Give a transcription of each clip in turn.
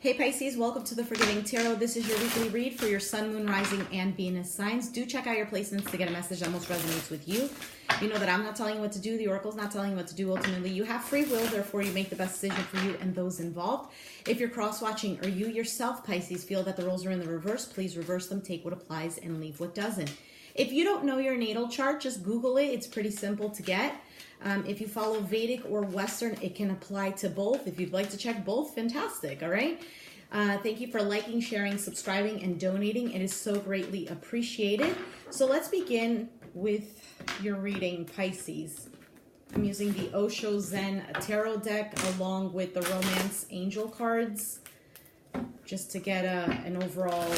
Hey Pisces, welcome to the Forgiving Tarot. This is your weekly read for your Sun, Moon, Rising, and Venus signs. Do check out your placements to get a message that most resonates with you. You know that I'm not telling you what to do. The Oracle's not telling you what to do. Ultimately, you have free will. Therefore, you make the best decision for you and those involved. If you're cross-watching or you yourself, Pisces, feel that the roles are in the reverse, please reverse them, take what applies, and leave what doesn't. If you don't know your natal chart, just Google it. It's pretty simple to get. If you follow Vedic or Western, it can apply to both. If you'd like to check both, fantastic, all right? Thank you for liking, sharing, subscribing, and donating. It is so greatly appreciated. So let's begin with your reading, Pisces. I'm using the Osho Zen Tarot deck along with the Romance Angel cards just to get an overall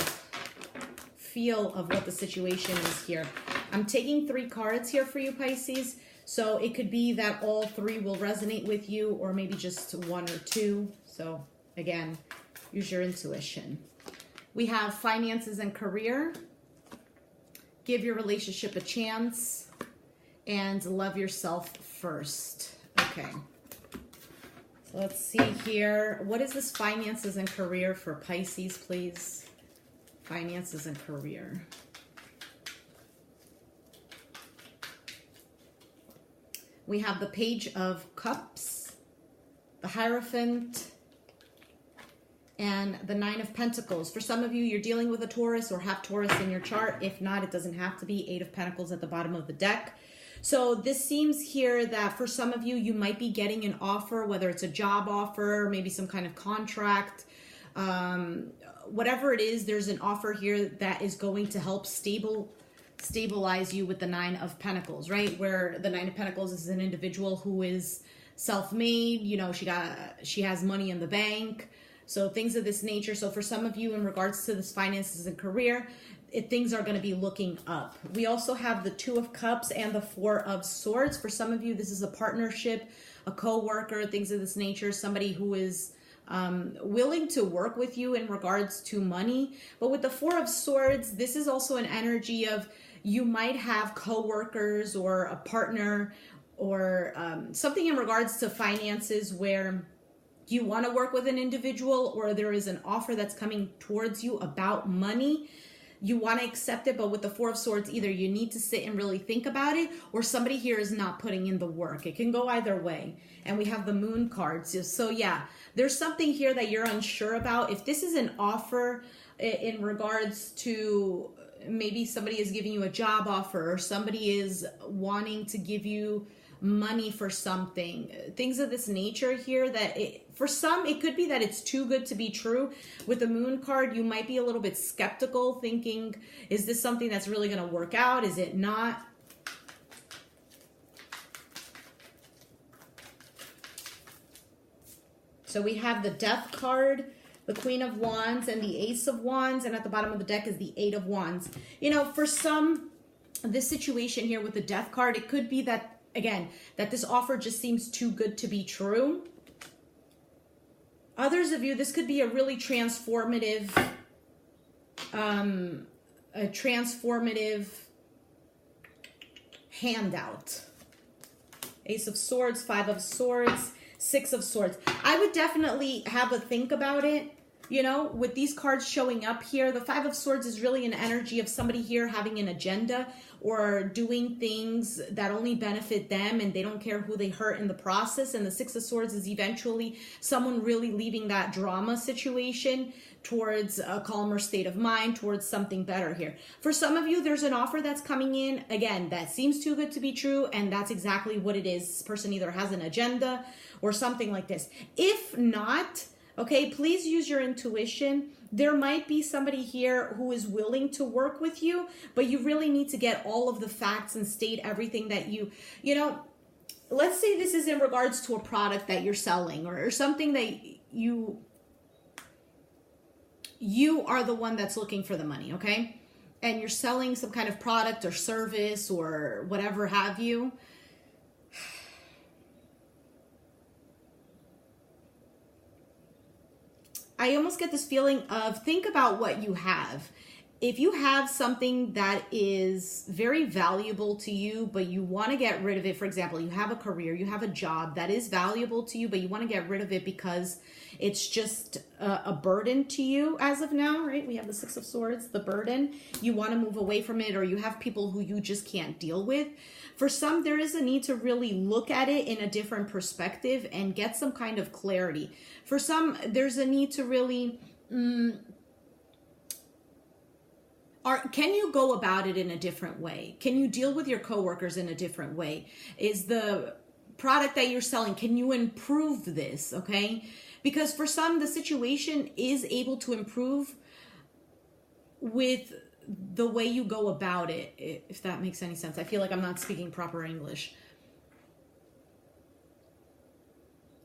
feel of what the situation is here. I'm taking 3 cards here for you, Pisces. So it could be that all 3 will resonate with you, or maybe just 1 or 2. So again, use your intuition. We have finances and career. Give your relationship a chance. And love yourself first. Okay. So let's see here. What is this finances and career for Pisces, please? Finances and career. We have the Page of Cups, the Hierophant, and the 9 of Pentacles. For some of you, you're dealing with a Taurus or have Taurus in your chart. If not, it doesn't have to be. 8 of Pentacles at the bottom of the deck. So this seems here that for some of you, you might be getting an offer, whether it's a job offer, maybe some kind of contract. Whatever it is, there's an offer here that is going to help stabilize you with the 9 of Pentacles, right? Where the 9 of Pentacles is an individual who is self-made, you know, she has money in the bank, so things of this nature. So for some of you, in regards to this finances and career, things are going to be looking up. We also have the 2 of Cups and the 4 of Swords. For some of you, this is a partnership, a co-worker, things of this nature, somebody who is willing to work with you in regards to money. But with the 4 of Swords, this is also an energy of you might have co-workers or a partner or something in regards to finances where you want to work with an individual, or there is an offer that's coming towards you about money. You want to accept it, but with the 4 of Swords, either you need to sit and really think about it, or somebody here is not putting in the work. It can go either way. And we have the Moon cards. So yeah, there's something here that you're unsure about. If this is an offer in regards to maybe somebody is giving you a job offer, or somebody is wanting to give you money for something, things of this nature here, that for some, it could be that it's too good to be true. With the Moon card, you might be a little bit skeptical, thinking, is this something that's really going to work out? Is it not? So we have the Death card, the Queen of Wands, and the Ace of Wands, and at the bottom of the deck is the 8 of Wands. You know, for some, this situation here with the Death card, it could be that, again, that this offer just seems too good to be true. Others of you, this could be a really transformative, handout. Ace of Swords, 5 of Swords, 6 of Swords. I would definitely have a think about it. You know, with these cards showing up here, the 5 of Swords is really an energy of somebody here having an agenda or doing things that only benefit them, and they don't care who they hurt in the process. And the 6 of Swords is eventually someone really leaving that drama situation towards a calmer state of mind, towards something better here. For some of you, there's an offer that's coming in, again, that seems too good to be true, and that's exactly what it is. This person either has an agenda or something like this. If not, okay, please use your intuition. There might be somebody here who is willing to work with you, but you really need to get all of the facts and state everything that you know, let's say this is in regards to a product that you're selling, or something that you are the one that's looking for the money, okay? And you're selling some kind of product or service or whatever have you. I almost get this feeling of, think about what you have. if you have something that is very valuable to you, but you want to get rid of it, for example, you have a career, you have a job that is valuable to you, but you want to get rid of it because it's just a burden to you as of now, right? We have the Six of Swords, the burden. You want to move away from it, or you have people who you just can't deal with. For some, there is a need to really look at it in a different perspective and get some kind of clarity. For some, there's a need to really... can you go about it in a different way? Can you deal with your coworkers in a different way? Is the product that you're selling, can you improve this? Okay. Because for some, the situation is able to improve with the way you go about it, if that makes any sense. I feel like I'm not speaking proper English.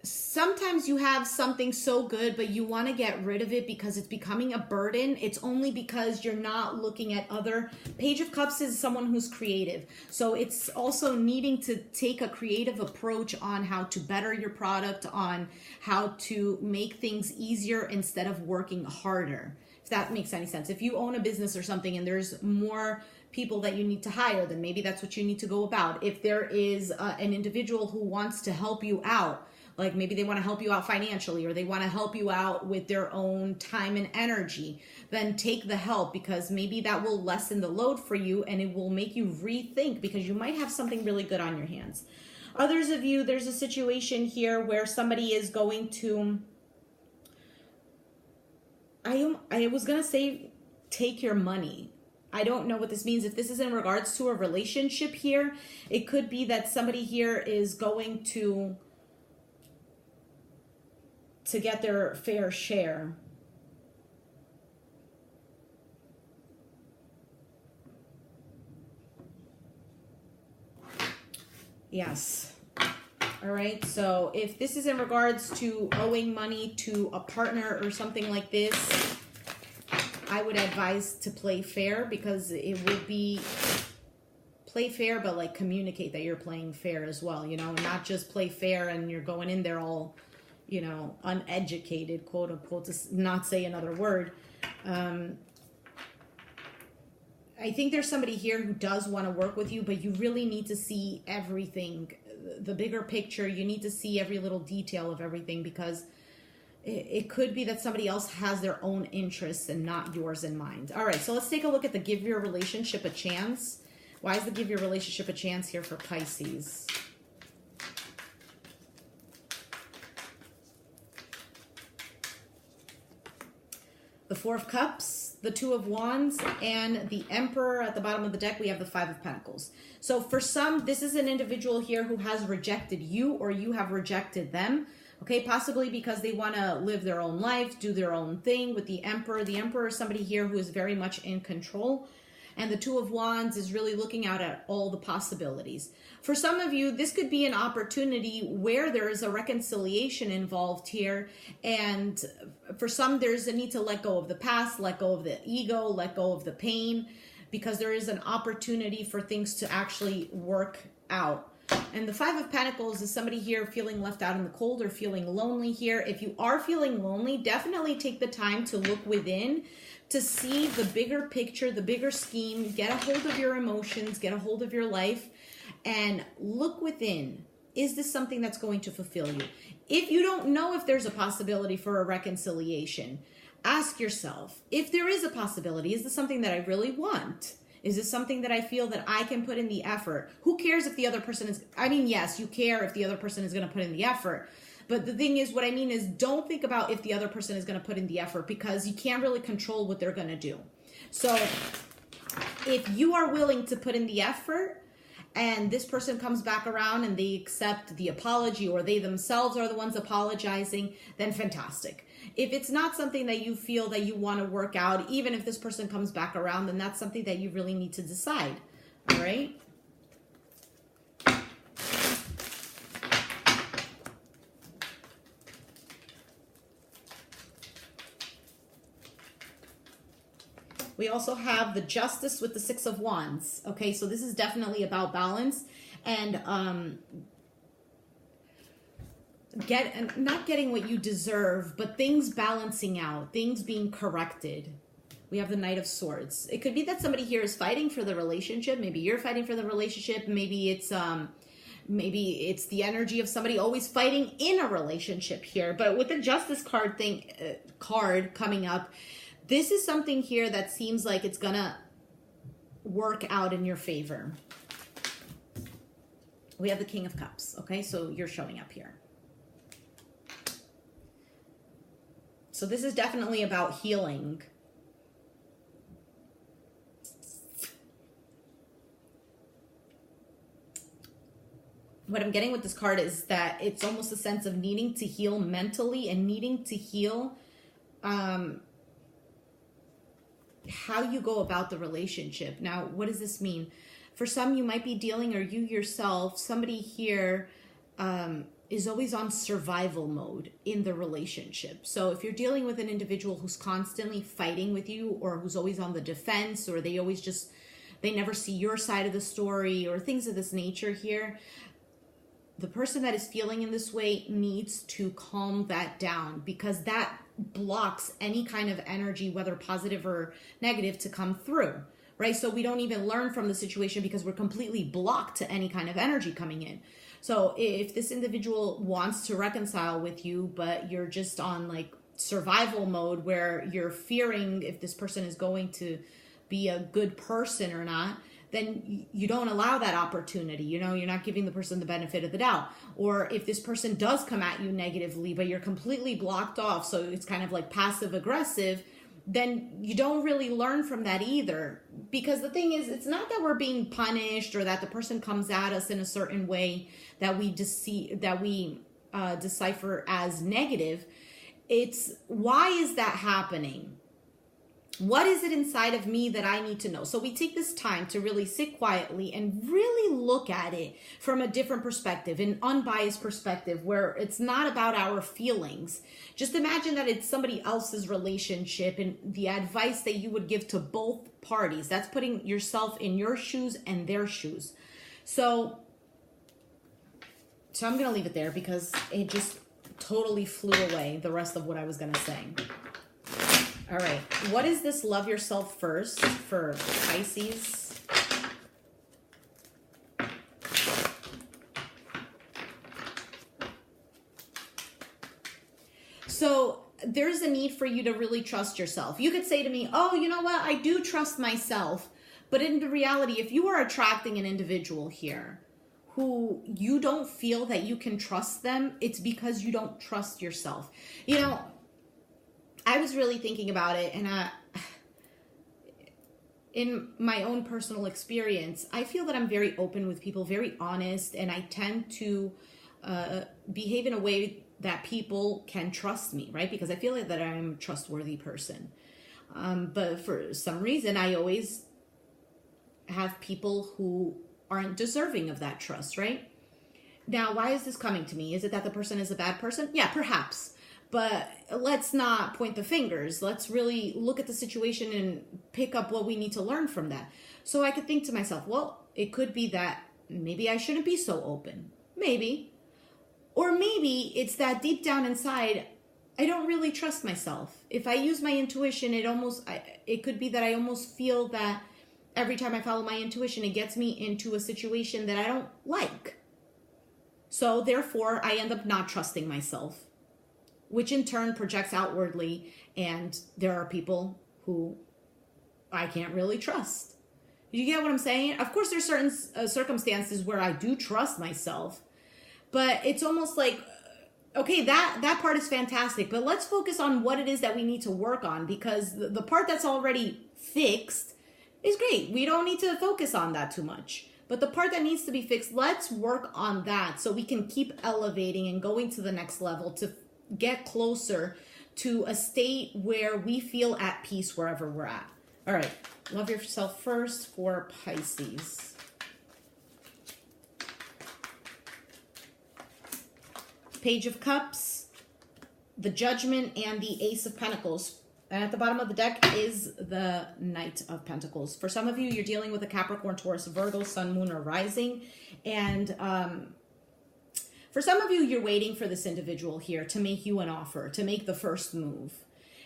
Sometimes you have something so good, but you want to get rid of it because it's becoming a burden. It's only because you're not looking at other... Page of Cups is someone who's creative. So it's also needing to take a creative approach on how to better your product, on how to make things easier instead of working harder. If that makes any sense. If you own a business or something and there's more people that you need to hire, then maybe that's what you need to go about. If there is an individual who wants to help you out, like maybe they want to help you out financially, or they want to help you out with their own time and energy, then take the help, because maybe that will lessen the load for you and it will make you rethink, because you might have something really good on your hands. Others of you, there's a situation here where somebody is going to... I was going to say take your money. I don't know what this means. If this is in regards to a relationship here, it could be that somebody here is going to get their fair share. Yes. All right. So if this is in regards to owing money to a partner or something like this, I would advise to play fair, because it would be play fair, but like communicate that you're playing fair as well. You know, not just play fair and you're going in there all, you know, uneducated, quote unquote, to not say another word. I think there's somebody here who does want to work with you, but you really need to see everything, the bigger picture. You need to see every little detail of everything, because it could be that somebody else has their own interests and not yours in mind. All right, so let's take a look at the give your relationship a chance. Why is the give your relationship a chance here for Pisces? The Four of Cups, the Two of Wands, and the Emperor. At the bottom of the deck, we have the Five of Pentacles. So for some, this is an individual here who has rejected you, or you have rejected them. Okay, possibly because they want to live their own life, do their own thing. With the Emperor is somebody here who is very much in control. And the Two of Wands is really looking out at all the possibilities. For some of you, this could be an opportunity where there is a reconciliation involved here. And for some, there's a need to let go of the past, let go of the ego, let go of the pain, because there is an opportunity for things to actually work out. And the Five of Pentacles is somebody here feeling left out in the cold or feeling lonely here. If you are feeling lonely, definitely take the time to look within to see the bigger picture, the bigger scheme. Get a hold of your emotions, get a hold of your life, and look within. Is this something that's going to fulfill you? If you don't know if there's a possibility for a reconciliation, ask yourself, if there is a possibility, is this something that I really want? Is this something that I feel that I can put in the effort? Who cares if the other person is... I mean, yes, you care if the other person is going to put in the effort. But the thing is, what I mean is, don't think about if the other person is going to put in the effort, because you can't really control what they're going to do. So if you are willing to put in the effort, and this person comes back around and they accept the apology, or they themselves are the ones apologizing, then fantastic. If it's not something that you feel that you want to work out, even if this person comes back around, then that's something that you really need to decide. All right? We also have the Justice with the Six of Wands. Okay, so this is definitely about balance and not getting what you deserve, but things balancing out, things being corrected. We have the Knight of Swords. It could be that somebody here is fighting for the relationship. Maybe you're fighting for the relationship. Maybe it's the energy of somebody always fighting in a relationship here. But with the Justice card coming up, this is something here that seems like it's gonna work out in your favor. We have the King of Cups. Okay, so you're showing up here. So this is definitely about healing. What I'm getting with this card is that it's almost a sense of needing to heal mentally and needing to heal how you go about the relationship. Now, what does this mean? For some, you might be dealing, or you yourself, somebody here is always on survival mode in the relationship. So if you're dealing with an individual who's constantly fighting with you, or who's always on the defense, or they never see your side of the story, or things of this nature here, the person that is feeling in this way needs to calm that down, because that blocks any kind of energy, whether positive or negative, to come through, right? So we don't even learn from the situation because we're completely blocked to any kind of energy coming in. So if this individual wants to reconcile with you, but you're just on like survival mode where you're fearing if this person is going to be a good person or not, then you don't allow that opportunity. You know, you're not giving the person the benefit of the doubt. Or if this person does come at you negatively, but you're completely blocked off, so it's kind of like passive aggressive, then you don't really learn from that either. Because the thing is, it's not that we're being punished or that the person comes at us in a certain way that we decipher as negative. It's, why is that happening? What is it inside of me that I need to know? So we take this time to really sit quietly and really look at it from a different perspective, an unbiased perspective, where it's not about our feelings. Just imagine that it's somebody else's relationship, and the advice that you would give to both parties. That's putting yourself in your shoes and their shoes. So I'm going to leave it there because it just totally flew away, the rest of what I was going to say. All right, what is this love yourself first for Pisces? So there's a need for you to really trust yourself. You could say to me, oh, you know what? I do trust myself. But in reality, if you are attracting an individual here who you don't feel that you can trust them, it's because you don't trust yourself. You know, I was really thinking about it, and in my own personal experience, I feel that I'm very open with people, very honest, and I tend to behave in a way that people can trust me, right? Because I feel like that I'm a trustworthy person. But for some reason, I always have people who aren't deserving of that trust, right? Now, why is this coming to me? Is it that the person is a bad person? Yeah, perhaps. But let's not point the fingers. Let's really look at the situation and pick up what we need to learn from that. So I could think to myself, well, it could be that maybe I shouldn't be so open. Maybe. Or maybe it's that deep down inside, I don't really trust myself. If I use my intuition, it could be that I almost feel that every time I follow my intuition, it gets me into a situation that I don't like. So therefore, I end up not trusting myself, which in turn projects outwardly, and there are people who I can't really trust. You get what I'm saying? Of course, there's certain circumstances where I do trust myself, but it's almost like, okay, that part is fantastic, but let's focus on what it is that we need to work on, because the part that's already fixed is great. We don't need to focus on that too much. But the part that needs to be fixed, let's work on that so we can keep elevating and going to the next level to get closer to a state where we feel at peace wherever we're at. All right, love yourself first for Pisces. Page of Cups, the Judgment, and the Ace of Pentacles. And at the bottom of the deck is the Knight of Pentacles. For some of you, you're dealing with a Capricorn, Taurus, Virgo, Sun, Moon, or Rising. And for some of you, you're waiting for this individual here to make you an offer, to make the first move.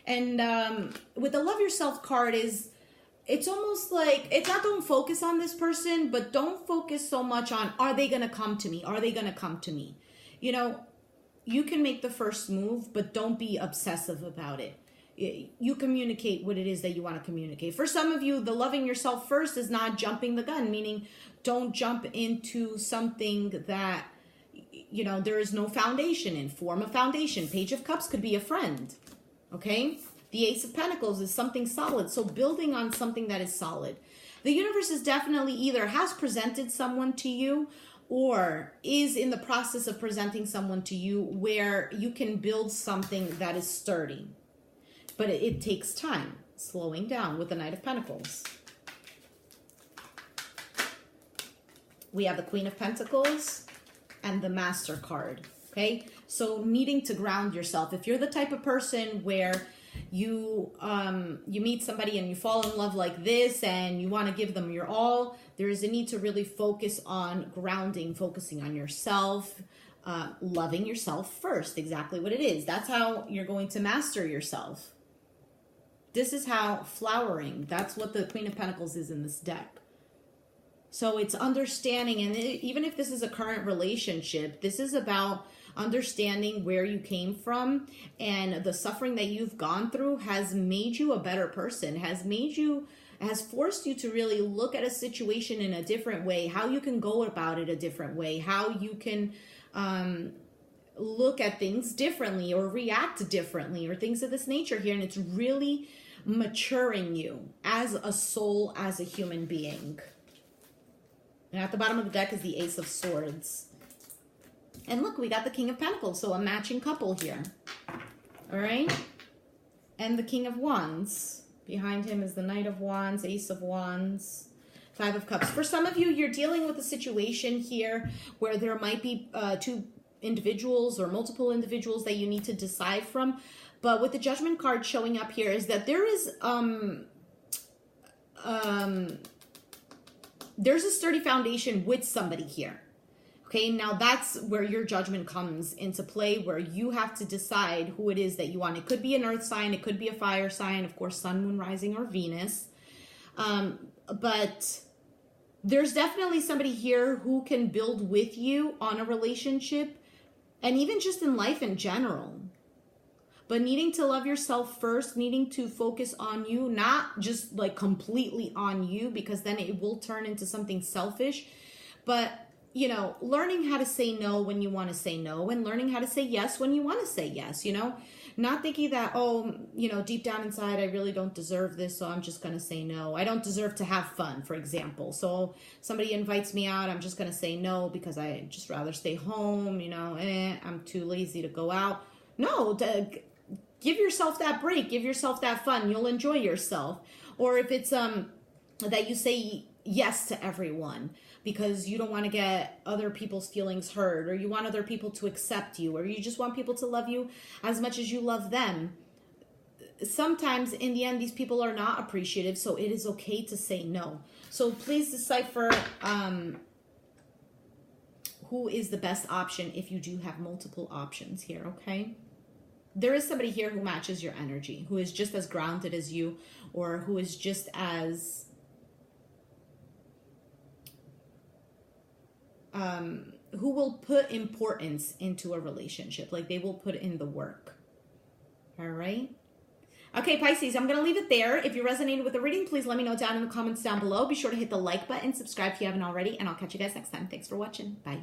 And with the love yourself card is, it's almost like, it's not don't focus on this person, but don't focus so much on, are they going to come to me? Are they going to come to me? You know, you can make the first move, but don't be obsessive about it. You communicate what it is that you want to communicate. For some of you, the loving yourself first is not jumping the gun, meaning don't jump into something that, you know, there is no foundation in. Form a foundation. Page of Cups could be a friend. Okay? The Ace of Pentacles is something solid. So building on something that is solid. The universe is definitely either has presented someone to you or is in the process of presenting someone to you where you can build something that is sturdy. But it takes time. Slowing down with the Knight of Pentacles. We have the Queen of Pentacles and the Master card. Okay? So needing to ground yourself. If you're the type of person where you meet somebody and you fall in love like this and you want to give them your all, there is a need to really focus on grounding, focusing on yourself, loving yourself first. Exactly what it is. That's how you're going to master yourself. This is how flowering, that's what the Queen of Pentacles is in this deck. So it's understanding, and even if this is a current relationship, this is about understanding where you came from, and the suffering that you've gone through has made you a better person, has forced you to really look at a situation in a different way, how you can go about it a different way, how you can look at things differently or react differently or things of this nature here. And it's really maturing you as a soul, as a human being. And at the bottom of the deck is the Ace of Swords. And look, we got the King of Pentacles, so a matching couple here. All right? And the King of Wands. Behind him is the Knight of Wands, Ace of Wands, Five of Cups. For some of you, you're dealing with a situation here where there might be two individuals or multiple individuals that you need to decide from. But with the Judgment card showing up here is that there is there's a sturdy foundation with somebody here. Okay, now that's where your judgment comes into play, where you have to decide who it is that you want. It could be an earth sign, it could be a fire sign, of course, sun, moon, rising, or Venus. But there's definitely somebody here who can build with you on a relationship, and even just in life in general. But needing to love yourself first, needing to focus on you, not just like completely on you, because then it will turn into something selfish. But, you know, learning how to say no when you want to say no, and learning how to say yes when you want to say yes, you know, not thinking that, oh, you know, deep down inside, I really don't deserve this, so I'm just going to say no. I don't deserve to have fun, for example. So somebody invites me out, I'm just going to say no because I just rather stay home, you know, I'm too lazy to go out. No, give yourself that break, give yourself that fun. You'll enjoy yourself. Or if it's that you say yes to everyone because you don't want to get other people's feelings hurt, or you want other people to accept you, or you just want people to love you as much as you love them. Sometimes in the end, these people are not appreciative, so it is okay to say no. So please decipher who is the best option if you do have multiple options here, okay? There is somebody here who matches your energy, who is just as grounded as you, or who is just as who will put importance into a relationship. Like they will put in the work. All right. Okay, Pisces, I'm going to leave it there. If you resonated with the reading, please let me know down in the comments down below. Be sure to hit the like button, subscribe if you haven't already, and I'll catch you guys next time. Thanks for watching. Bye.